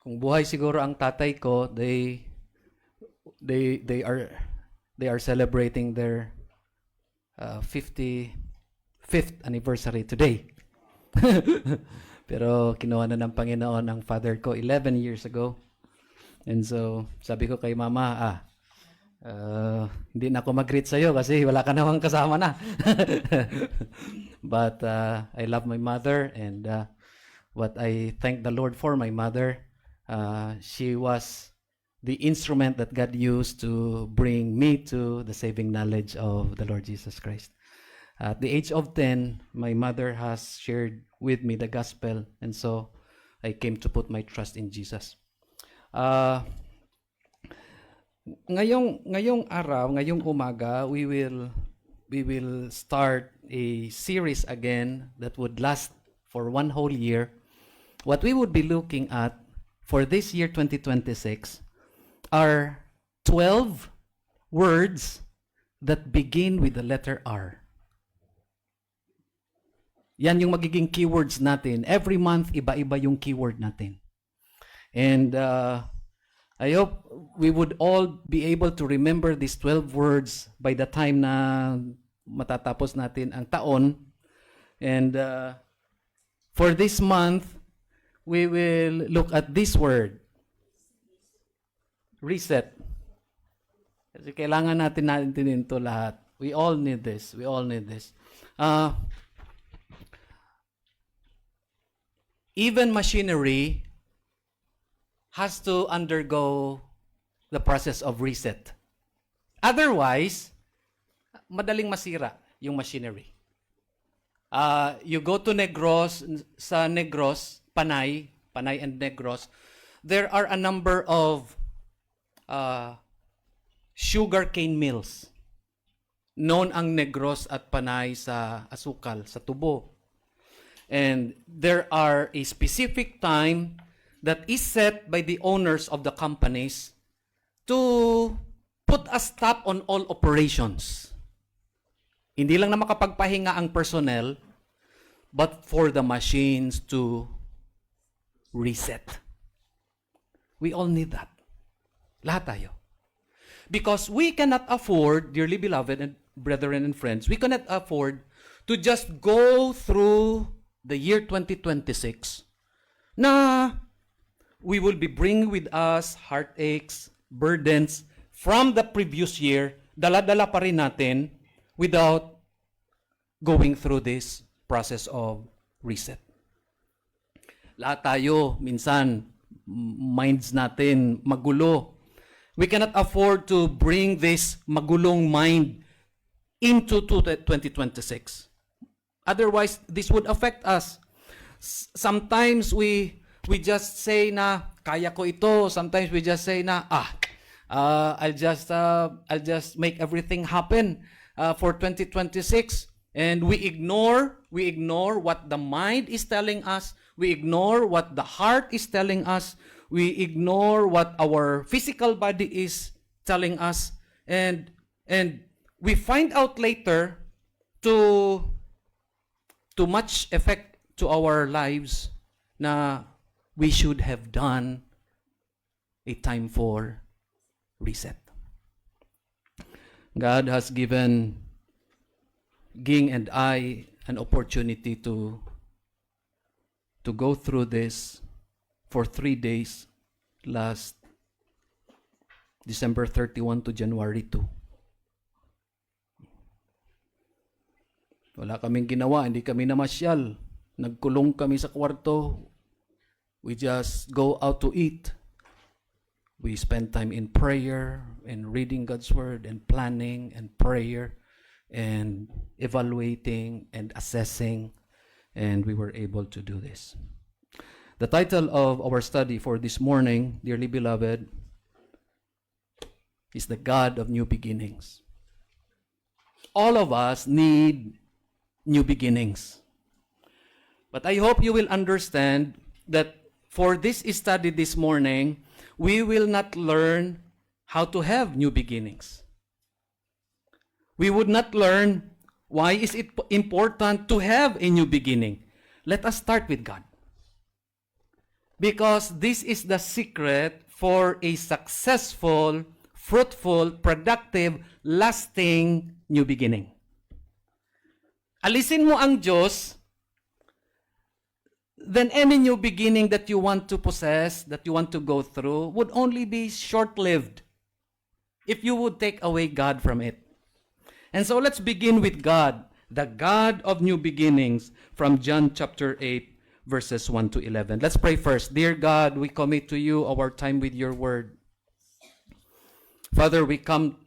Kung buhay siguro ang tatay ko, they they are they are celebrating their 55th anniversary today. Pero kinuha na ng Panginoon ang father ko 11 years ago. And so, sabi ko kay mama, hindi na ako mag-greet sa'yo kasi wala ka namang kasama na. But I love my mother, and what I thank the Lord for my mother, she was the instrument that God used to bring me to the saving knowledge of the Lord Jesus Christ. At the age of 10, my mother has shared with me the gospel, and so I came to put my trust in Jesus. Ngayong araw, ngayong umaga, we will start a series again that would last for one whole year. What we would be looking at for this year 2026 are 12 words that begin with the letter R. Yan yung magiging keywords natin. Every month, iba-iba yung keyword natin. And I hope we would all be able to remember these 12 words by the time na matatapos natin ang taon. And for this month, we will look at this word. Reset. Kasi kailangan natin ito lahat. We all need this. We all need this. Even machinery has to undergo the process of reset. Otherwise, madaling masira yung machinery. You go to Negros, sa Negros, Panay and Negros, there are a number of sugar cane mills. Known ang Negros at Panay sa asukal, sa tubo. And there are a specific time that is set by the owners of the companies to put a stop on all operations. Hindi lang na makapagpahinga ang personnel, but for the machines to reset. We all need that. Lahat tayo. Because we cannot afford, dearly beloved and brethren and friends, we cannot afford to just go through the year 2026 na we will be bringing with us heartaches, burdens from the previous year, dala-dala pa rin natin without going through this process of reset. Lahat tayo, minsan, minds natin magulo. We cannot afford to bring this magulong mind into 2026. Otherwise, this would affect us. Sometimes we just say na kaya ko ito. Sometimes we just say na I'll just make everything happen for 2026, and we ignore what the mind is telling us. We ignore what the heart is telling us. We ignore what our physical body is telling us, and we find out later to much effect to our lives na we should have done a time for reset. God has given Ging and I an opportunity to go through this for 3 days last December 31 to January 2. Wala kaming ginawa, hindi kami namasyal. Nagkulong kami sa kwarto. We just go out to eat. We spend time in prayer and reading God's word and planning and prayer and evaluating and assessing, and we were able to do this. The title of our study for this morning, dearly beloved, is The God of New Beginnings. All of us need new beginnings. But I hope you will understand that for this study this morning, we will not learn how to have new beginnings. We would not learn why is it important to have a new beginning. Let us start with God. Because this is the secret for a successful, fruitful, productive, lasting new beginning. Alisin mo ang Diyos, then any new beginning that you want to possess, that you want to go through, would only be short-lived if you would take away God from it. And so let's begin with God, the God of new beginnings, from John chapter 8, verses 1 to 11. Let's pray first. Dear God, we commit to you our time with your word. Father, we come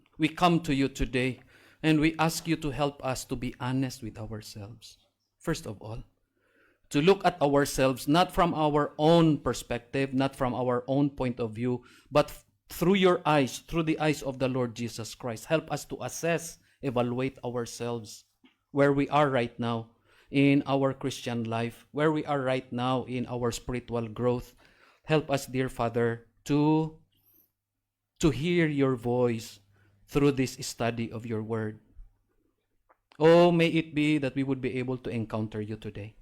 to you today, and we ask you to help us to be honest with ourselves. First of all, to look at ourselves not from our own perspective, not from our own point of view, but through your eyes, through the eyes of the Lord Jesus Christ. Help us to assess, evaluate ourselves, where we are right now in our Christian life, where we are right now in our spiritual growth. Help us, dear Father, to hear your voice through this study of your word. Oh, may it be that we would be able to encounter you today.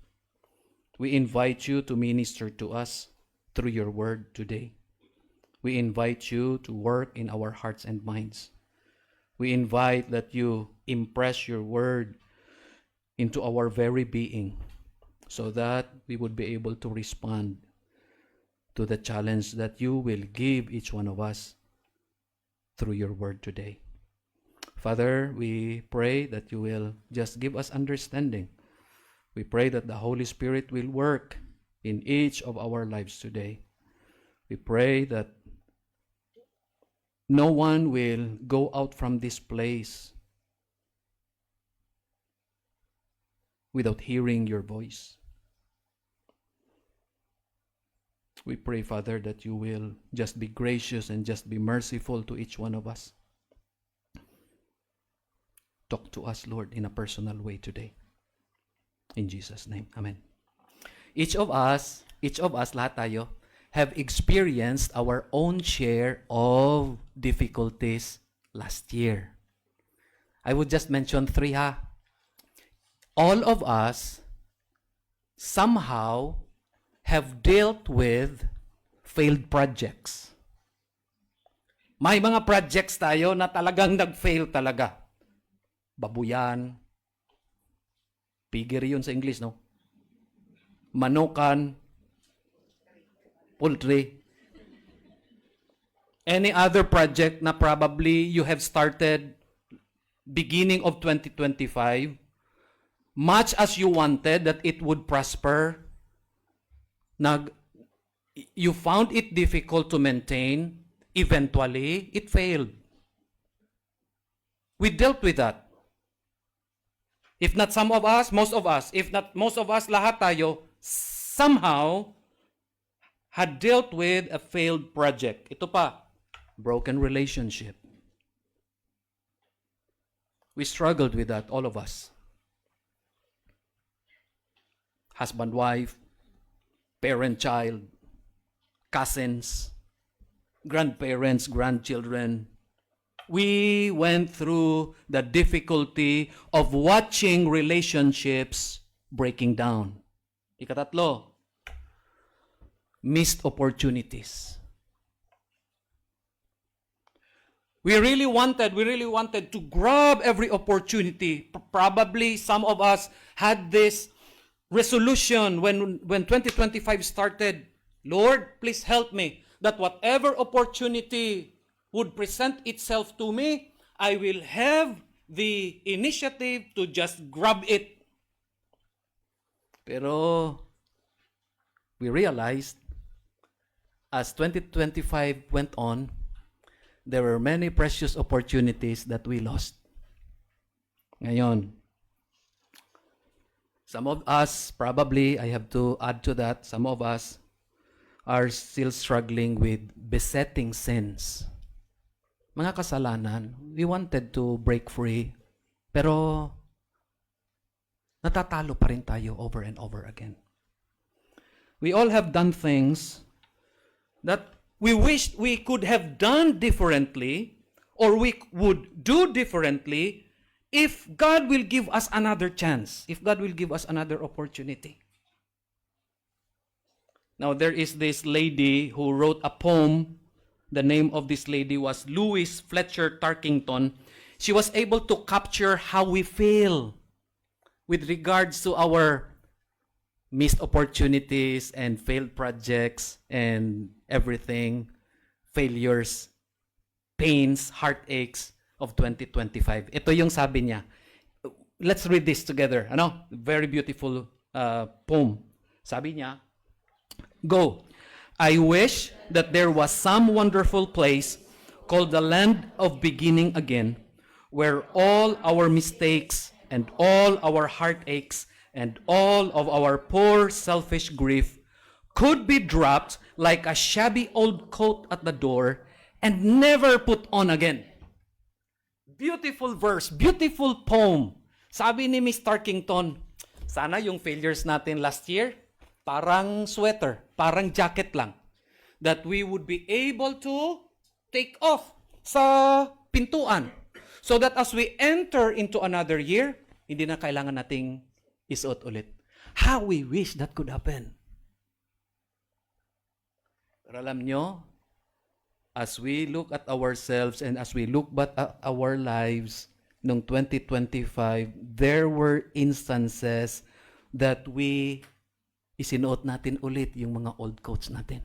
We invite you to minister to us through your word today. We invite you to work in our hearts and minds. We invite that you impress your word into our very being, so that we would be able to respond to the challenge that you will give each one of us through your word today. Father, we pray that you will just give us understanding. We pray that the Holy Spirit will work in each of our lives today. We pray that no one will go out from this place without hearing your voice. We pray, Father, that you will just be gracious and just be merciful to each one of us. Talk to us, Lord, in a personal way today. In Jesus' name, Amen. Each of us, lahat tayo, have experienced our own share of difficulties last year. I would just mention 3, All of us somehow have dealt with failed projects. May mga projects tayo na talagang nag-fail talaga. Babuyan. Piggery yun sa English, no? Manukan. Poultry. Any other project na probably you have started beginning of 2025, much as you wanted that it would prosper, you found it difficult to maintain, eventually, it failed. We dealt with that. If not some of us, most of us, if not most of us, lahat tayo, somehow, had dealt with a failed project. Ito pa, broken relationship. We struggled with that, all of us. Husband, wife, parent-child, cousins, grandparents, grandchildren. We went through the difficulty of watching relationships breaking down. Ikatatlo, missed opportunities. We really wanted to grab every opportunity. Probably some of us had this resolution when 2025 started. Lord, please help me that whatever opportunity would present itself to me, I will have the initiative to just grab it. Pero we realized as 2025 went on, there were many precious opportunities that we lost. Ngayon, some of us, probably, I have to add to that, some of us are still struggling with besetting sins. Mga kasalanan, we wanted to break free, pero natatalo pa rin tayo over and over again. We all have done things that we wished we could have done differently, or we would do differently if God will give us another chance, if God will give us another opportunity. Now, there is this lady who wrote a poem. The name of this lady was Louise Fletcher Tarkington. She was able to capture how we feel with regards to our missed opportunities and failed projects and everything, failures, pains, heartaches of 2025. Ito yung sabi niya. Let's read this together. Ano? Very beautiful poem. Sabi niya, go. I wish that there was some wonderful place called the land of beginning again, where all our mistakes and all our heartaches and all of our poor selfish grief could be dropped like a shabby old coat at the door and never put on again. Beautiful verse, beautiful poem. Sabi ni Miss Tarkington, sana yung failures natin last year, parang sweater, parang jacket lang. That we would be able to take off sa pintuan. So that as we enter into another year, hindi na kailangan nating isuot ulit. How we wish that could happen. Pero alam nyo, as we look at ourselves and as we look back at our lives noong 2025, there were instances that we isinuot natin ulit yung mga old coats natin.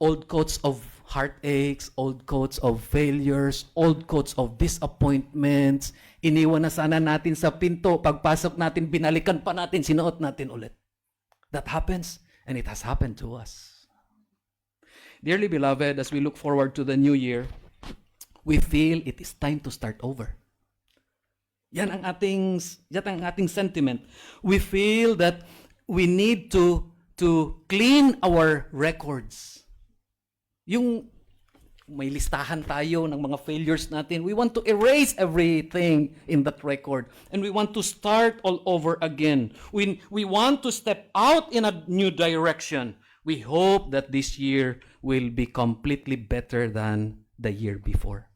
Old coats of heartaches, old coats of failures, old coats of disappointments. Iniwan na sana natin sa pinto. Pagpasok natin, binalikan pa natin, sinuot natin ulit. That happens, and it has happened to us. Dearly beloved, as we look forward to the new year, we feel it is time to start over. Yan ang ating sentiment. We feel that we need to clean our records. Yung may listahan tayo ng mga failures natin, we want to erase everything in that record. And we want to start all over again. We want to step out in a new direction. We hope that this year will be completely better than the year before.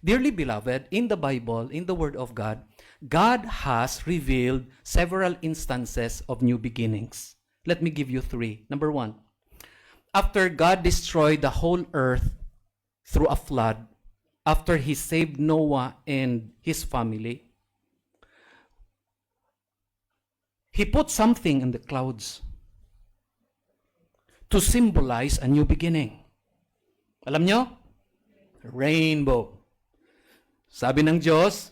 Dearly beloved, in the Bible, in the Word of God, God has revealed several instances of new beginnings. Let me give you 3. Number 1, after God destroyed the whole earth through a flood, after He saved Noah and his family, He put something in the clouds to symbolize a new beginning. Alam nyo? Rainbow. Sabi ng Diyos,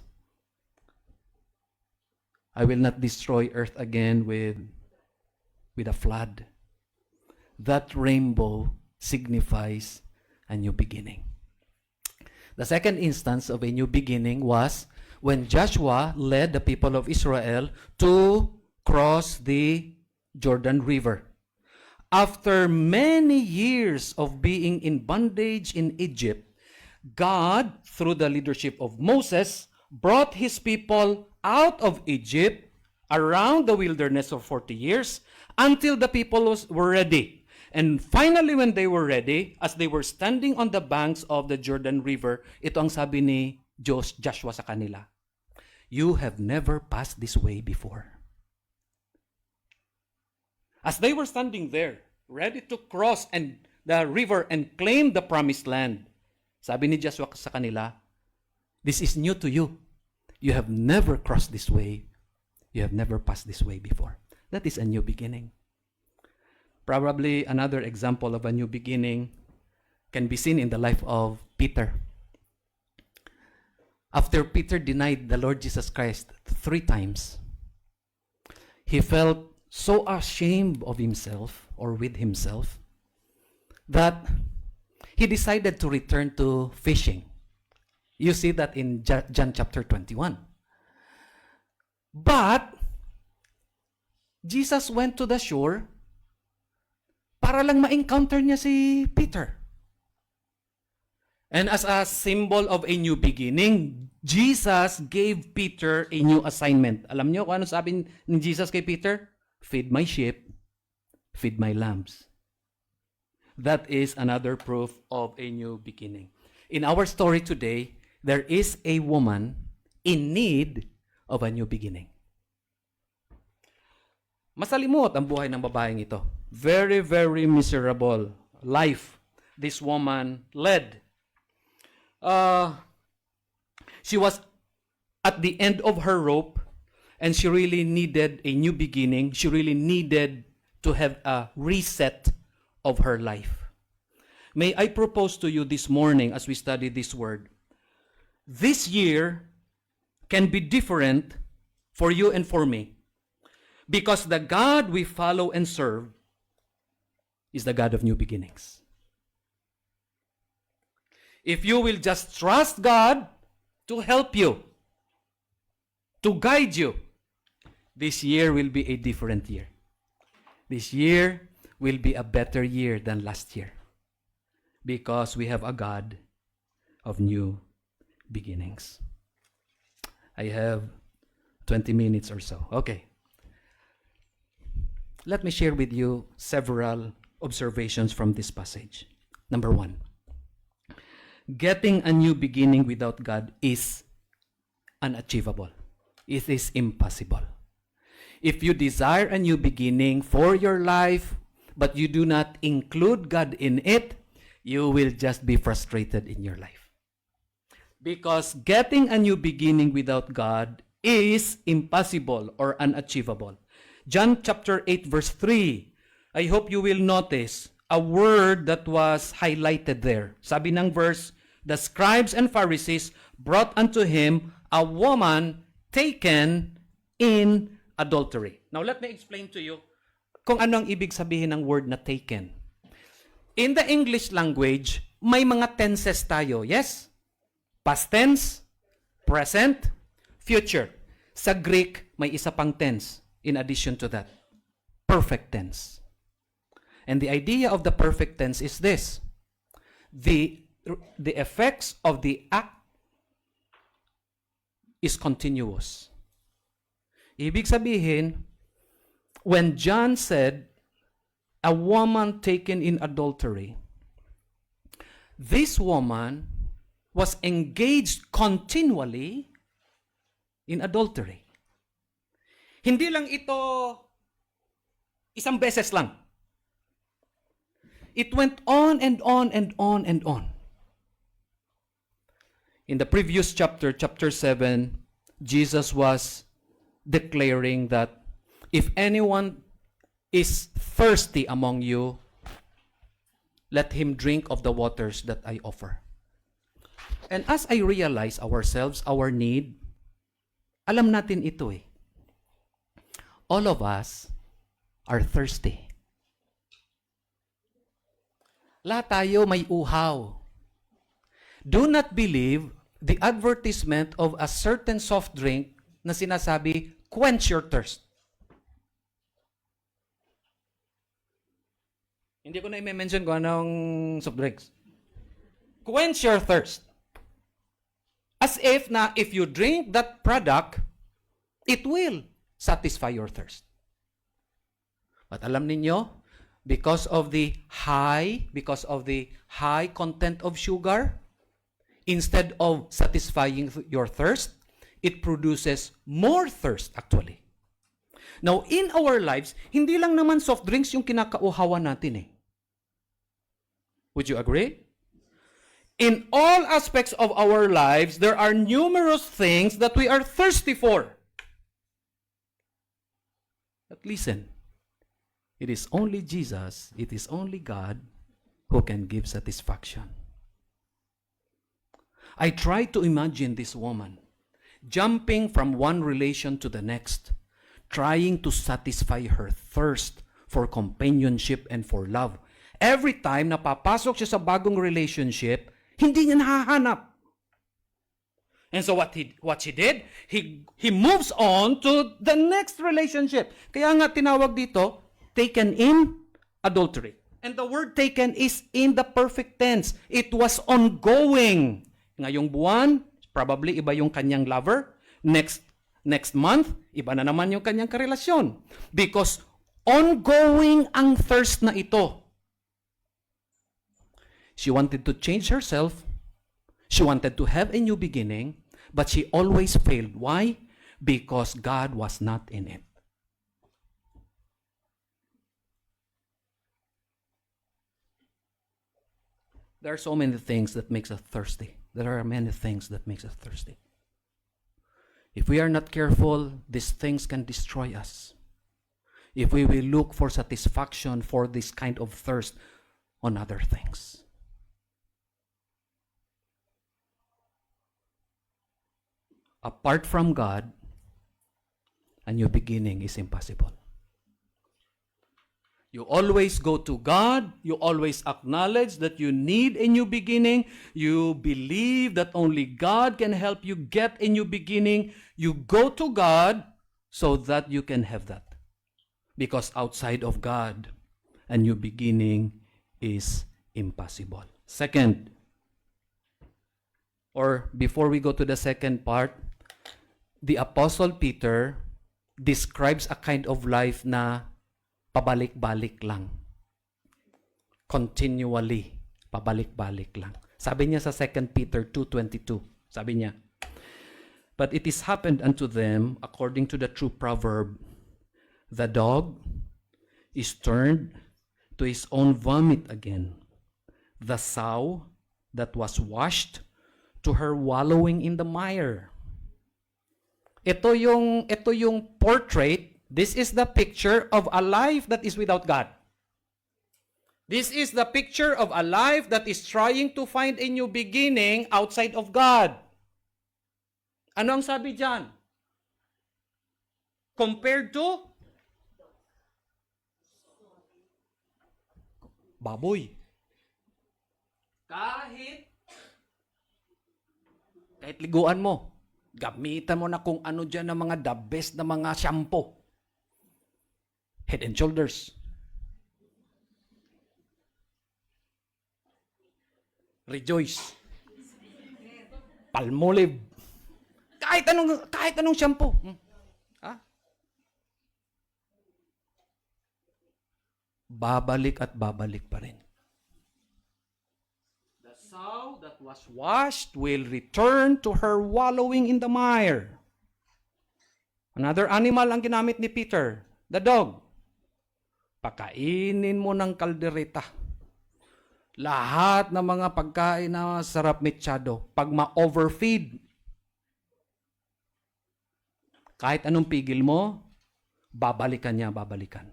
I will not destroy earth again with a flood. That rainbow signifies a new beginning. The second instance of a new beginning was when Joshua led the people of Israel to cross the Jordan River. After many years of being in bondage in Egypt, God, through the leadership of Moses, brought His people out of Egypt around the wilderness for 40 years until the people were ready. And finally, when they were ready, as they were standing on the banks of the Jordan River, ito ang sabi ni Joshua sa kanila, you have never passed this way before. As they were standing there, ready to cross the river and claim the promised land, sabi ni Joshua sa kanila, this is new to you. You have never crossed this way. You have never passed this way before. That is a new beginning. Probably another example of a new beginning can be seen in the life of Peter. After Peter denied the Lord Jesus Christ 3 times, he felt so ashamed of himself or with himself that he decided to return to fishing. You see that in John chapter 21. But Jesus went to the shore para lang ma-encounter niya si Peter. And as a symbol of a new beginning, Jesus gave Peter a new assignment. Alam niyo kung ano sabi ni Jesus kay Peter? Feed my sheep, feed my lambs. That is another proof of a new beginning. In our story today, there is a woman in need of a new beginning. Masalimot ang buhay ng babaeng ito. Very, very miserable life this woman led. She was at the end of her rope, and she really needed a new beginning. She really needed to have a reset of her life. May I propose to you this morning as we study this word, this year can be different for you and for me, because the God we follow and serve is the God of new beginnings. If you will just trust God to help you, to guide you, this year will be a different year. This year will be a better year than last year, because we have a God of new beginnings. I have 20 minutes or so. Okay. Let me share with you several observations from this passage. Number one, getting a new beginning without God is unachievable. It is impossible. If you desire a new beginning for your life, but you do not include God in it, you will just be frustrated in your life. Because getting a new beginning without God is impossible or unachievable. John chapter 8 verse 3, I hope you will notice a word that was highlighted there. Sabi ng verse, the scribes and Pharisees brought unto him a woman taken in adultery. Now let me explain to you kung ano ang ibig sabihin ng word na taken. In the English language, may mga tenses tayo, yes? Past tense, present, future. Sa Greek, may isa pang tense in addition to that. Perfect tense. And the idea of the perfect tense is this. The effects of the act is continuous. Ibig sabihin, when John said, a woman taken in adultery, this woman was engaged continually in adultery. Hindi lang ito isang beses lang. It went on and on and on and on. In the previous chapter, chapter 7, Jesus was declaring that if anyone is thirsty among you, let him drink of the waters that I offer. And as I realize ourselves, our need, alam natin ito eh. All of us are thirsty. Lahat tayo may uhaw. Do not believe the advertisement of a certain soft drink na sinasabi, quench your thirst. Hindi ko na i-mention kung anong soft drinks. Quench your thirst. As if na if you drink that product, it will satisfy your thirst. But alam ninyo, because of the high content of sugar, instead of satisfying your thirst, it produces more thirst actually. Now, in our lives, hindi lang naman soft drinks yung kinakauhawan natin eh. Would you agree? In all aspects of our lives, there are numerous things that we are thirsty for. But listen, it is only Jesus, it is only God who can give satisfaction. I try to imagine this woman jumping from one relation to the next, trying to satisfy her thirst for companionship and for love. Every time na papasok siya sa bagong relationship, hindi niya nahahanap. And so what she did, he moves on to the next relationship. Kaya nga tinawag dito, taken in adultery. And the word taken is in the perfect tense. It was ongoing. Ngayong buwan, probably iba yung kanyang lover. Next month, iba na naman yung kanyang karelasyon. Because ongoing ang thirst na ito. She wanted to change herself. She wanted to have a new beginning, but she always failed. Why? Because God was not in it. There are so many things that makes us thirsty. There are many things that makes us thirsty. If we are not careful, these things can destroy us. If we will look for satisfaction for this kind of thirst on other things. Apart from God, a new beginning is impossible. You always go to God. You always acknowledge that you need a new beginning. You believe that only God can help you get a new beginning. You go to God so that you can have that. Because outside of God, a new beginning is impossible. Second, or before we go to the second part, the Apostle Peter describes a kind of life na pabalik-balik lang. Continually, pabalik-balik lang. Sabi niya sa 2 Peter 2:22, sabi niya, "But it is happened unto them according to the true proverb, the dog is turned to his own vomit again. The sow that was washed to her wallowing in the mire." Ito yung portrait. This is the picture of a life that is without God. This is the picture of a life that is trying to find a new beginning outside of God. Ano ang sabi diyan? Compared to baboy. Kahit liguan mo, gamitan mo na kung ano dyan ng mga the best na mga shampoo. Head and Shoulders. Rejoice. Palmolive. Kahit anong shampoo. Babalik at babalik pa rin. The sow that was washed will return to her wallowing in the mire. Another animal ang ginamit ni Peter, the dog. Pakainin mo ng kaldereta. Lahat ng mga pagkain na sarap mechado, pag ma-overfeed, kahit anong pigil mo, babalikan niya, babalikan.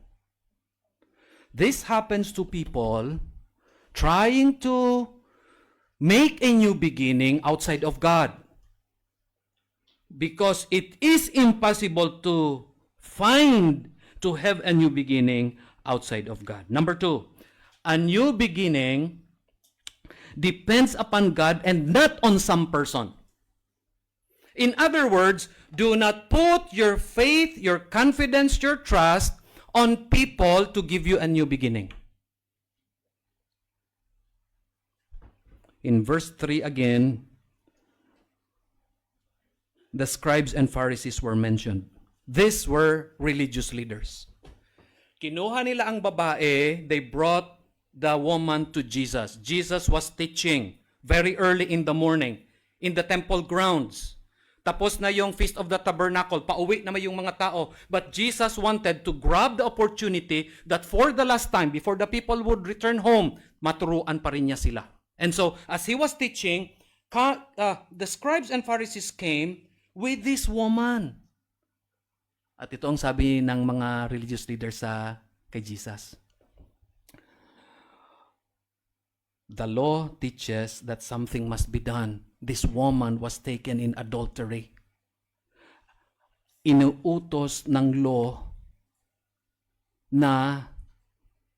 This happens to people trying to make a new beginning outside of God. Because it is impossible to have a new beginning outside of God. Number 2, a new beginning depends upon God and not on some person. In other words, do not put your faith, your confidence, your trust on people to give you a new beginning. In verse 3 again, the scribes and Pharisees were mentioned. These were religious leaders. Kinuha nila ang babae, they brought the woman to Jesus. Jesus was teaching very early in the morning in the temple grounds. Tapos na yung Feast of the Tabernacle, pauwi naman yung mga tao. But Jesus wanted to grab the opportunity that for the last time, before the people would return home, maturuan pa rin niya sila. And so, as he was teaching, the scribes and Pharisees came with this woman. At ito ang sabi ng mga religious leaders kay Jesus. The law teaches that something must be done. This woman was taken in adultery. Inuutos ng law na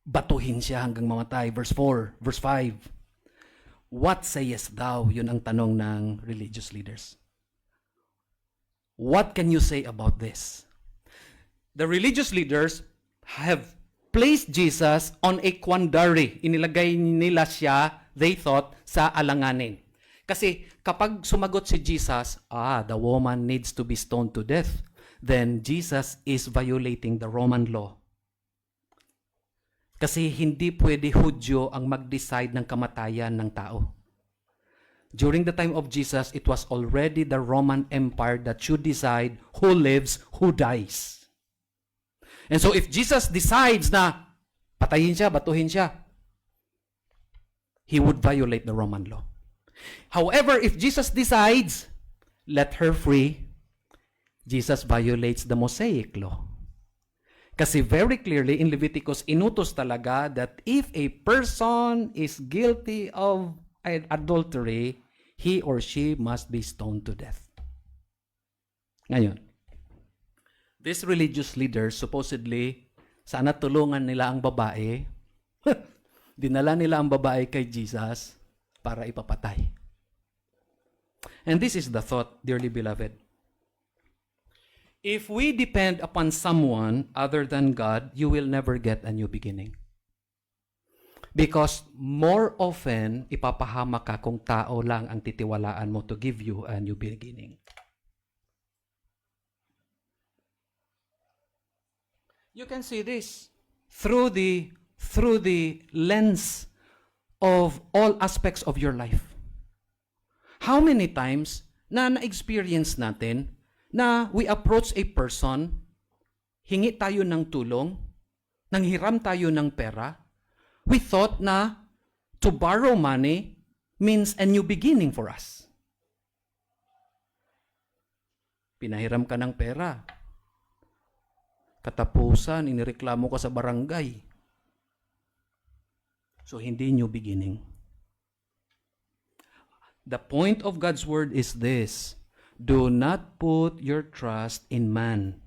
batuhin siya hanggang mamatay. Verse 4, verse 5. What sayest thou? Yun ang tanong ng religious leaders. What can you say about this? The religious leaders have placed Jesus on a quandary. Inilagay nila siya, they thought, sa alanganin. Kasi kapag sumagot si Jesus, the woman needs to be stoned to death, then Jesus is violating the Roman law. Kasi hindi pwede Hudyo ang mag-decide ng kamatayan ng tao. During the time of Jesus, it was already the Roman Empire that should decide who lives, who dies. And so if Jesus decides na patayin siya, batuhin siya, he would violate the Roman law. However, if Jesus decides, let her free, Jesus violates the Mosaic law. Kasi very clearly in Leviticus, inutos talaga that if a person is guilty of adultery, he or she must be stoned to death. Ngayon, these religious leaders, supposedly, sana tulungan nila ang babae. Dinala nila ang babae kay Jesus para ipapatay. And this is the thought, dearly beloved. If we depend upon someone other than God, you will never get a new beginning. Because more often, ipapahamak ka kung tao lang ang titiwalaan mo to give you a new beginning. You can see this through the lens of all aspects of your life. How many times na-experience natin na we approach a person, hingi tayo ng tulong, nanghiram tayo ng pera, we thought na to borrow money means a new beginning for us. Pinahiram ka ng pera. Katapusan, inireklamo ka sa barangay. So, hindi new beginning. The point of God's word is this: do not put your trust in man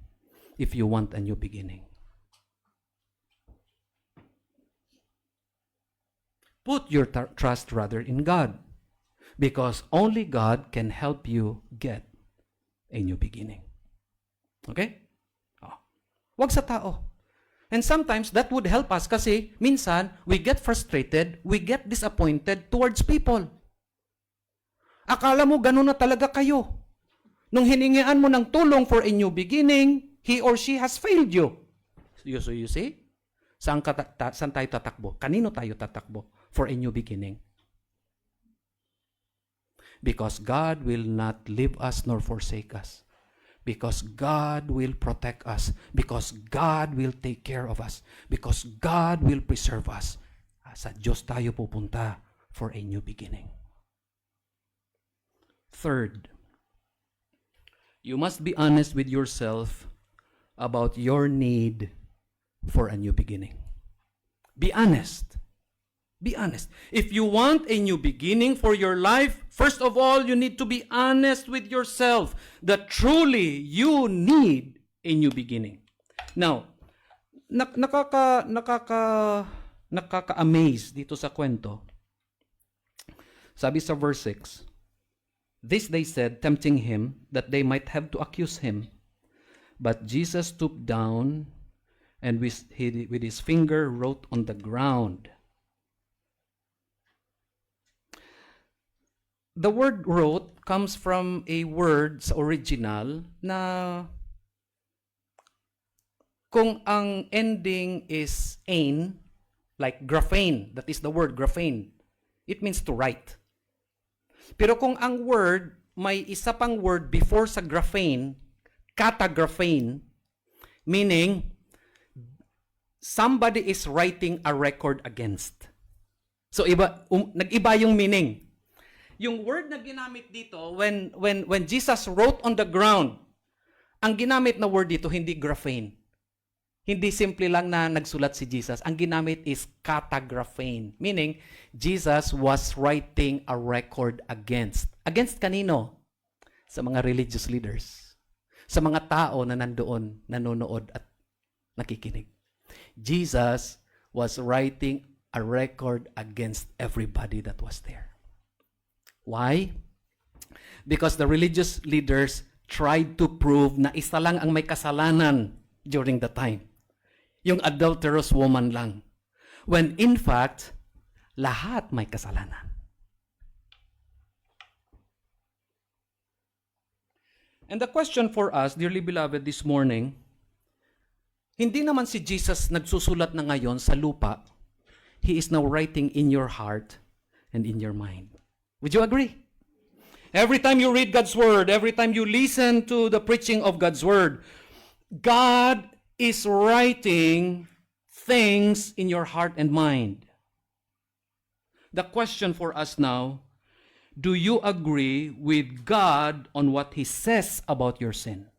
if you want a new beginning. Put your trust rather in God, because only God can help you get a new beginning. Okay? Wag sa tao. And sometimes that would help us kasi minsan we get frustrated, we get disappointed towards people. Akala mo ganun na talaga kayo. Nung hiningian mo ng tulong for a new beginning, he or she has failed you. So you see? Saan tayo tatakbo? Kanino tayo tatakbo for a new beginning? Because God will not leave us nor forsake us. Because God will protect us. Because God will take care of us. Because God will preserve us. Sa Diyos tayo pupunta for a new beginning. Third, you must be honest with yourself about your need for a new beginning. Be honest. Be honest. If you want a new beginning for your life, first of all, you need to be honest with yourself that truly you need a new beginning. Now, nakaka-amaze dito sa kwento. Sabi sa verse 6, this they said, tempting him, that they might have to accuse him. But Jesus stooped down and with his finger wrote on the ground. The word wrote comes from a word sa original na kung ang ending is "ain", like graphane, that is the word graphane, it means to write. Pero kung ang word may isa pang word before sa graphane, catagraphane, meaning somebody is writing a record against. So nag-iba yung meaning. Yung word na ginamit dito, when Jesus wrote on the ground, ang ginamit na word dito, hindi graphane. Hindi simple lang na nagsulat si Jesus. Ang ginamit is catagraphane. Meaning, Jesus was writing a record against. Against kanino? Sa mga religious leaders. Sa mga tao na nandoon, nanonood at nakikinig. Jesus was writing a record against everybody that was there. Why? Because the religious leaders tried to prove na isa lang ang may kasalanan during the time. Yung adulterous woman lang. When in fact, lahat may kasalanan. And the question for us, dearly beloved, this morning, hindi naman si Jesus nagsusulat na ngayon sa lupa. He is now writing in your heart and in your mind. Would you agree? Every time you read God's word, every time you listen to the preaching of God's word, God is writing things in your heart and mind. the question for us now, do you agree with God on what He says about your sin?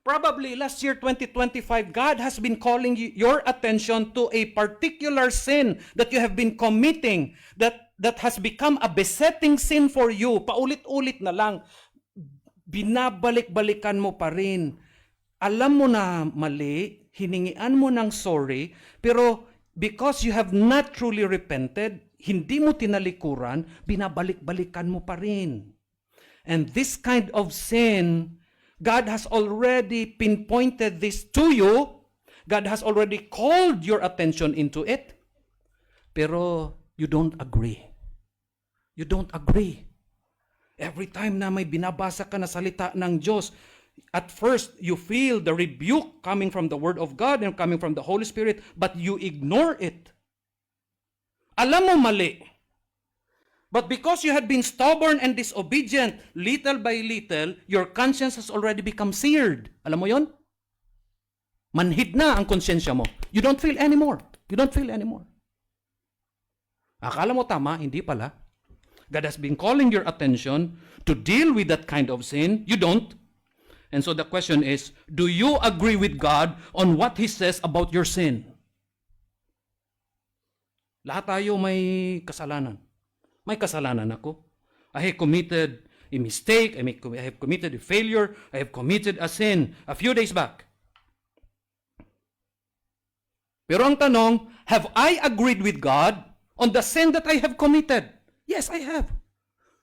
Probably last year, 2025, God has been calling your attention to a particular sin that you have been committing, that has become a besetting sin for you. Paulit-ulit na lang, binabalik-balikan mo pa rin. Alam mo na mali, hiningian mo ng sorry, pero because you have not truly repented, hindi mo tinalikuran, binabalik-balikan mo pa rin. And this kind of sin, God has already pinpointed this to you. God has already called your attention into it. Pero you don't agree. You don't agree. Every time na may binabasa ka na salita ng Diyos, at first you feel the rebuke coming from the Word of God and coming from the Holy Spirit, but you ignore it. Alam mo mali. But because you had been stubborn and disobedient, little by little, your conscience has already become seared. Alam mo yon? Manhid na ang konsyensya mo. You don't feel anymore. You don't feel anymore. Akala mo tama, hindi pala. God has been calling your attention to deal with that kind of sin. You don't. And so the question is, do you agree with God on what He says about your sin? Lahat tayo may kasalanan. May kasalanan ako. I have committed a mistake. I have committed a failure. I have committed a sin a few days back. Pero ang tanong, have I agreed with God on the sin that I have committed? Yes, I have.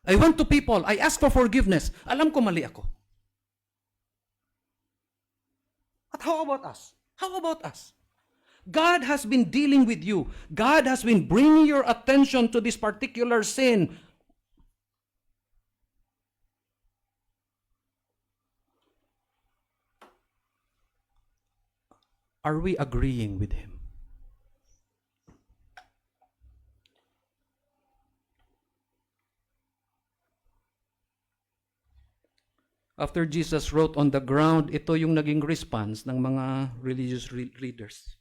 I went to people. I asked for forgiveness. Alam ko mali ako. But how about us? How about us? God has been dealing with you. God has been bringing your attention to this particular sin. Are we agreeing with Him? After Jesus wrote on the ground, ito yung naging response ng mga religious leaders.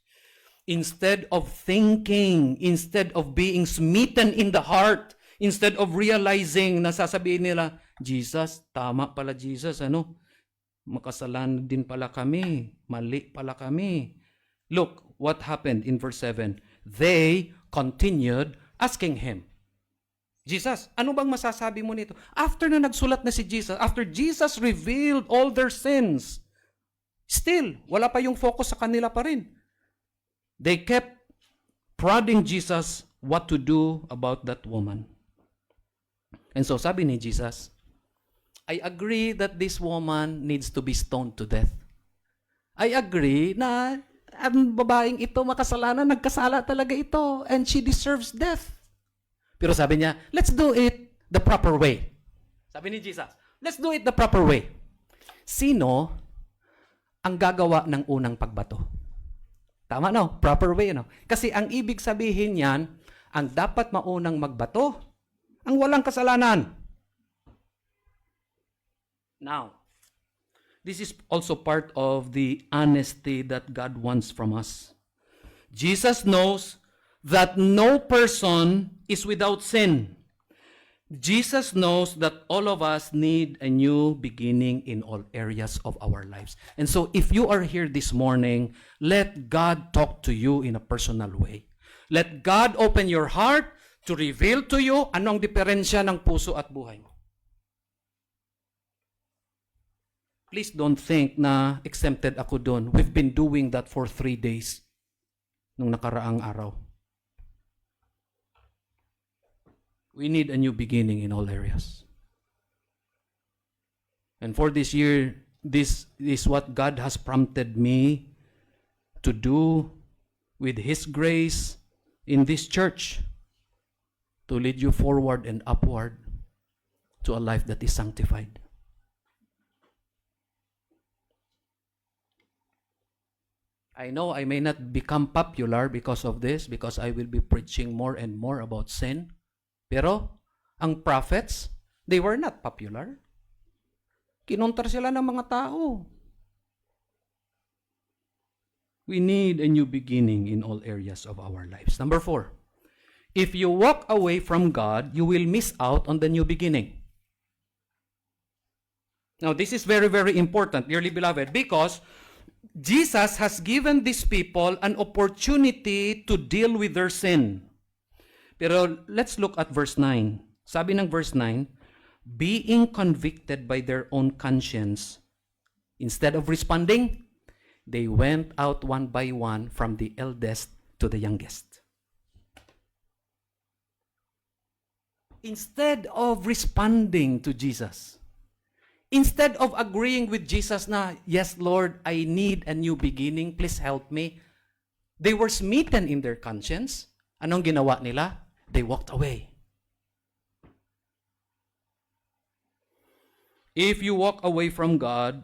Instead of thinking, instead of being smitten in the heart, instead of realizing na sasabihin nila, Jesus, tama pala Jesus, makasalanan din pala kami, mali pala kami. Look what happened in verse 7. They continued asking Him, Jesus, ano bang masasabi mo nito? After na nagsulat na si Jesus, after Jesus revealed all their sins, still, wala pa yung focus sa kanila pa rin. They kept prodding Jesus what to do about that woman. And so sabi ni Jesus, I agree that this woman needs to be stoned to death. I agree na ang babaeng ito makasalanan, nagkasala talaga ito, and she deserves death. Pero sabi niya, let's do it the proper way. Sabi ni Jesus, let's do it the proper way. Sino ang gagawa ng unang pagbato? Tama, no? Proper way, no? Kasi ang ibig sabihin niyan, ang dapat maunang magbato, ang walang kasalanan. Now, this is also part of the honesty that God wants from us. Jesus knows that no person is without sin. Jesus knows that all of us need a new beginning in all areas of our lives. And so if you are here this morning, let God talk to you in a personal way. Let God open your heart to reveal to you ano ang diferensya ng puso at buhay mo. Please don't think na exempted ako doon. We've been doing that for 3 days nung nakaraang araw. We need a new beginning in all areas. And for this year, this is what God has prompted me to do with His grace in this church, to lead you forward and upward to a life that is sanctified. I know I may not become popular because of this, because I will be preaching more and more about sin. Pero, ang prophets, they were not popular. Kinontra sila ng mga tao. We need a new beginning in all areas of our lives. Number 4, if you walk away from God, you will miss out on the new beginning. Now, this is very, very important, dearly beloved, because Jesus has given these people an opportunity to deal with their sin. Pero let's look at verse 9. Sabi ng verse 9, being convicted by their own conscience, instead of responding, they went out one by one from the eldest to the youngest. Instead of responding to Jesus, instead of agreeing with Jesus na, yes, Lord, I need a new beginning, please help me, they were smitten in their conscience. Anong ginawa nila? They walked away. If you walk away from God,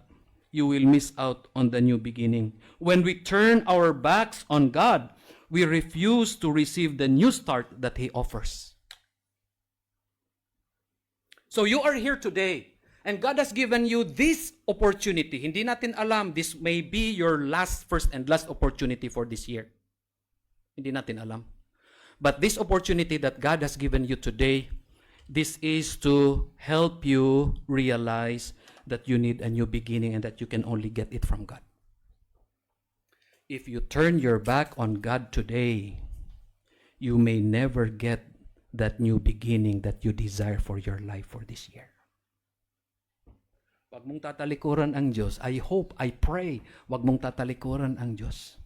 you will miss out on the new beginning. When we turn our backs on God, we refuse to receive the new start that He offers. So you are here today, and God has given you this opportunity. Hindi natin alam, this may be your first and last opportunity for this year. Hindi natin alam. But this opportunity that God has given you today, this is to help you realize that you need a new beginning and that you can only get it from God. If you turn your back on God today, you may never get that new beginning that you desire for your life for this year. Wag mong tatalikuran ang Diyos. I hope, I pray, wag mong tatalikuran ang Diyos.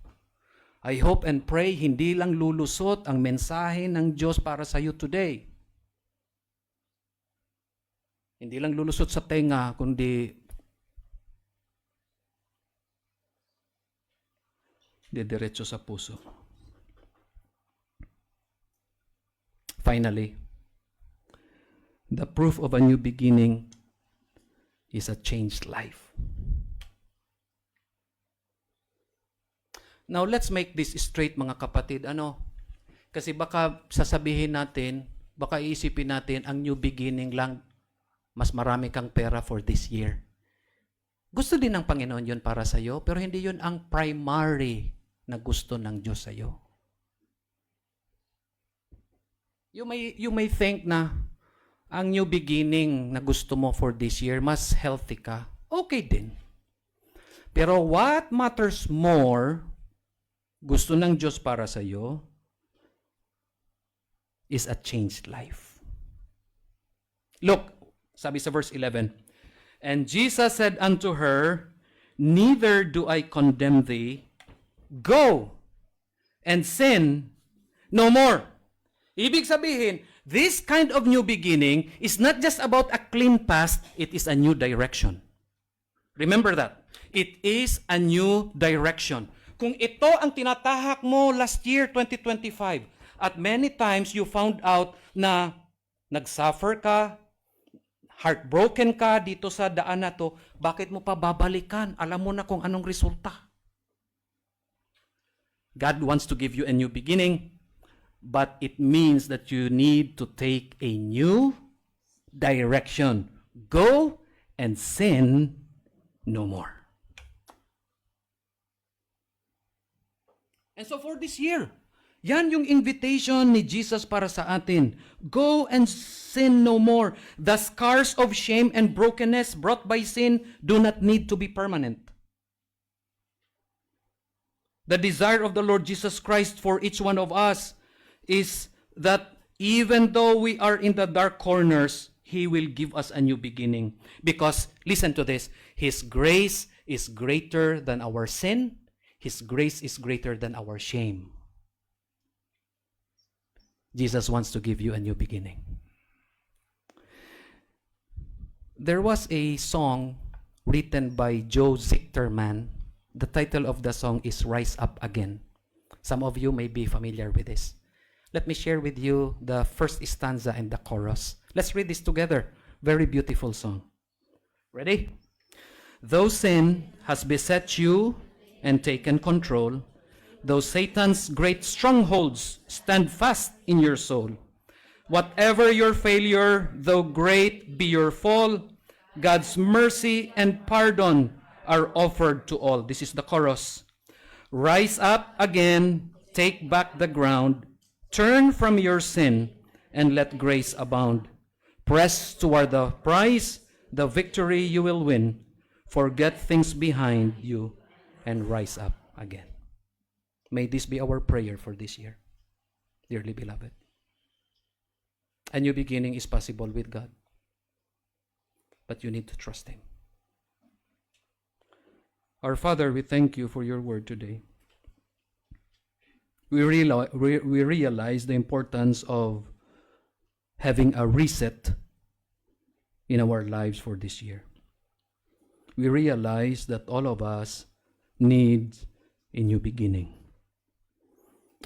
I hope and pray hindi lang lulusot ang mensahe ng Diyos para sa iyo today. Hindi lang lulusot sa tenga, kundi diretso sa puso. Finally, the proof of a new beginning is a changed life. Now, let's make this straight, mga kapatid. Kasi baka sasabihin natin, baka iisipin natin, ang new beginning lang, mas marami kang pera for this year. Gusto din ng Panginoon yun para sa iyo, pero hindi yun ang primary na gusto ng Diyos sa iyo. You may think na ang new beginning na gusto mo for this year, mas healthy ka. Okay din. Pero what matters more, gusto ng Diyos para sa iyo, is a changed life. Look, sabi sa verse 11, and Jesus said unto her, neither do I condemn thee. Go and sin no more. Ibig sabihin, this kind of new beginning is not just about a clean past, it is a new direction. Remember that. It is a new direction. Kung ito ang tinatahak mo last year, 2025, at many times you found out na nagsuffer ka, heartbroken ka dito sa daan na to, bakit mo pa babalikan? Alam mo na kung anong resulta. God wants to give you a new beginning, but it means that you need to take a new direction. Go and sin no more. And so for this year, yan yung invitation ni Jesus para sa atin. Go and sin no more. The scars of shame and brokenness brought by sin do not need to be permanent. The desire of the Lord Jesus Christ for each one of us is that even though we are in the dark corners, He will give us a new beginning. Because, listen to this, His grace is greater than our sin. His grace is greater than our shame. Jesus wants to give you a new beginning. There was a song written by Joe Zichterman. The title of the song is Rise Up Again. Some of you may be familiar with this. Let me share with you the first stanza and the chorus. Let's read this together. Very beautiful song. Ready? Though sin has beset you and taken control, though Satan's great strongholds stand fast in your soul, whatever your failure, though great be your fall, God's mercy and pardon are offered to all. This is the chorus. Rise up again, take back the ground, turn from your sin, and let grace abound. Press toward the prize, the victory you will win. Forget things behind you and rise up again. May this be our prayer for this year, dearly beloved. A new beginning is possible with God, but you need to trust Him. Our Father, we thank you for your word today. We realize the importance of having a reset in our lives for this year. We realize that all of us need a new beginning.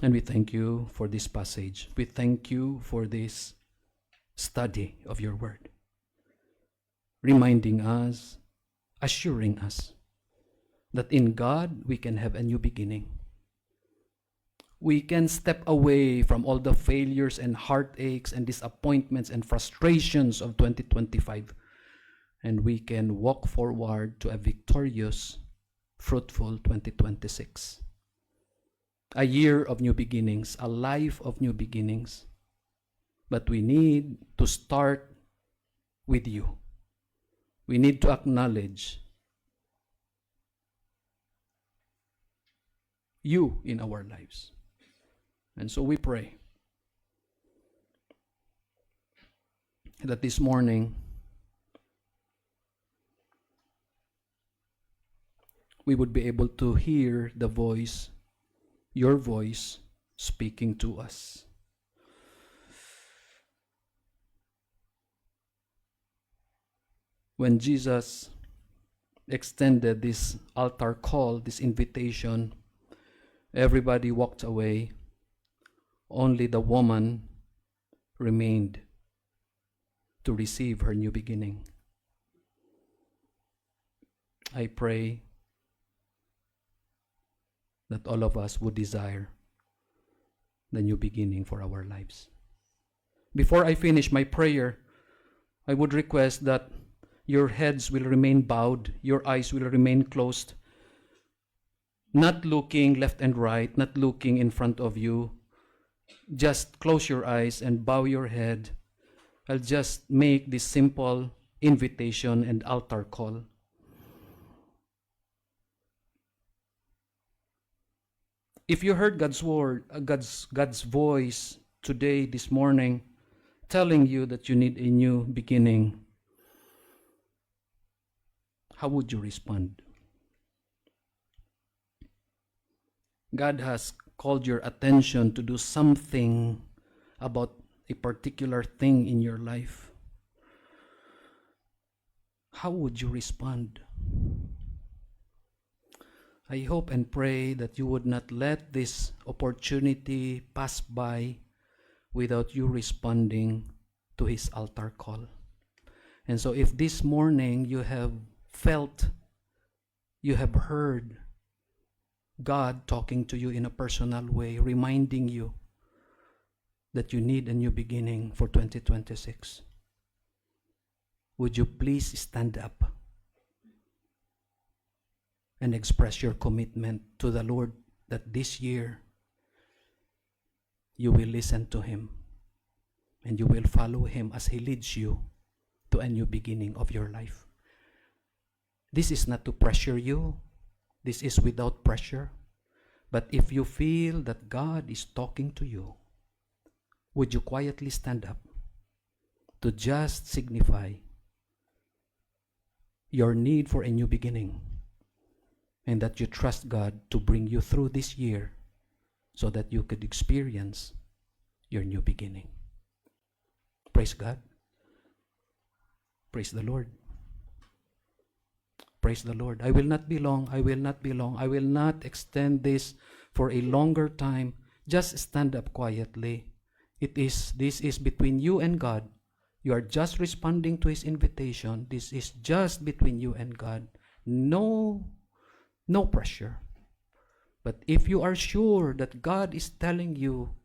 And we thank you for this passage. We thank you for this study of your word, reminding us, assuring us that in God we can have a new beginning. We can step away from all the failures and heartaches and disappointments and frustrations of 2025, and we can walk forward to a victorious, fruitful 2026. A year of new beginnings, a life of new beginnings. But we need to start with you. We need to acknowledge you in our lives. And so we pray that this morning we would be able to hear the voice, your voice, speaking to us. When Jesus extended this altar call, this invitation, everybody walked away. Only the woman remained to receive her new beginning. I pray that all of us would desire the new beginning for our lives. Before I finish my prayer, I would request that your heads will remain bowed, your eyes will remain closed, not looking left and right, not looking in front of you. Just close your eyes and bow your head. I'll just make this simple invitation and altar call. If you heard God's word, God's voice today, this morning, telling you that you need a new beginning, how would you respond? God has called your attention to do something about a particular thing in your life. How would you respond? I hope and pray that you would not let this opportunity pass by without you responding to His altar call. And so if this morning you have felt, you have heard God talking to you in a personal way, reminding you that you need a new beginning for 2026, would you please stand up and express your commitment to the Lord that this year you will listen to Him and you will follow Him as He leads you to a new beginning of your life. This is not to pressure you. This is without pressure. But if you feel that God is talking to you, would you quietly stand up to just signify your need for a new beginning and that you trust God to bring you through this year so that you could experience your new beginning? Praise God. Praise the Lord. Praise the Lord. I will not be long. I will not be long. I will not extend this for a longer time. Just stand up quietly. This is between you and God. You are just responding to His invitation. This is just between you and God. No pressure. But if you are sure that God is telling you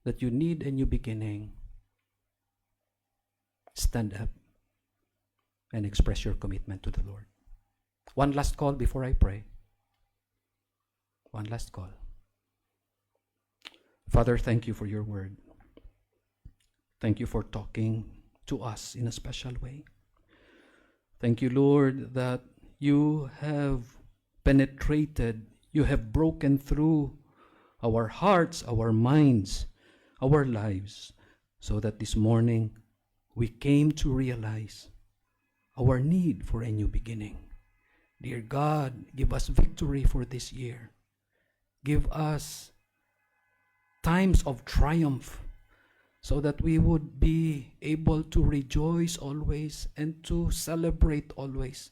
that you need a new beginning, stand up and express your commitment to the Lord. One last call before I pray. One last call. Father, thank you for your word. Thank you for talking to us in a special way. Thank you, Lord, that you have penetrated, you have broken through our hearts, our minds, our lives, so that this morning we came to realize our need for a new beginning. Dear God, give us victory for this year. Give us times of triumph so that we would be able to rejoice always and to celebrate always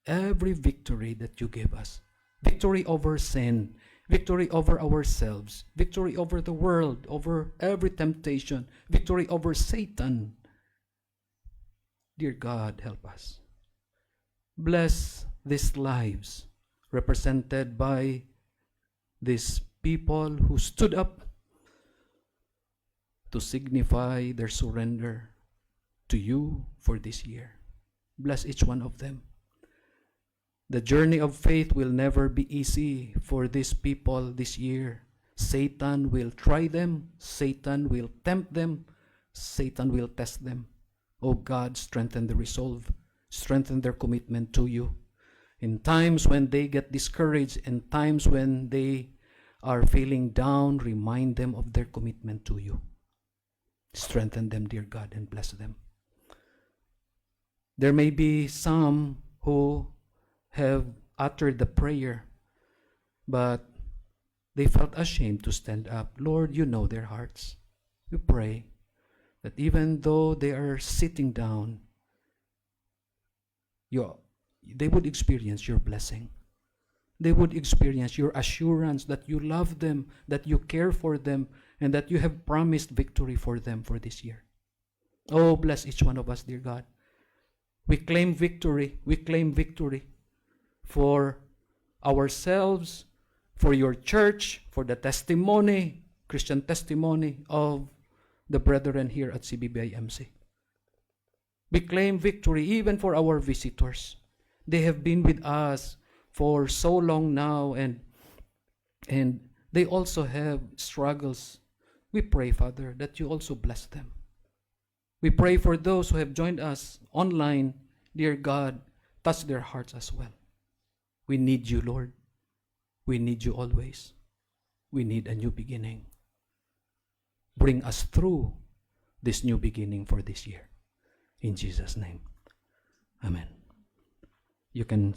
every victory that you give us. Victory over sin, victory over ourselves, victory over the world, over every temptation, victory over Satan. Dear God, help us. Bless these lives represented by these people who stood up to signify their surrender to you for this year. Bless each one of them. The journey of faith will never be easy for these people this year. Satan will try them. Satan will tempt them. Satan will test them. Oh God, strengthen the resolve. Strengthen their commitment to you. In times when they get discouraged, in times when they are feeling down, remind them of their commitment to you. Strengthen them, dear God, and bless them. There may be some who have uttered the prayer, but they felt ashamed to stand up. Lord, you know their hearts. We pray that even though they are sitting down, they would experience your blessing. They would experience your assurance that you love them, that you care for them, and that you have promised victory for them for this year. Oh, bless each one of us, dear God. We claim victory. We claim victory for ourselves, for your church, for the testimony, Christian testimony of the brethren here at CBBIMC. We claim victory even for our visitors. They have been with us for so long now, and they also have struggles. We pray, Father, that you also bless them. We pray for those who have joined us online. Dear God, touch their hearts as well. We need you, Lord. We need you always. We need a new beginning. Bring us through this new beginning for this year. In Jesus' name. Amen. You can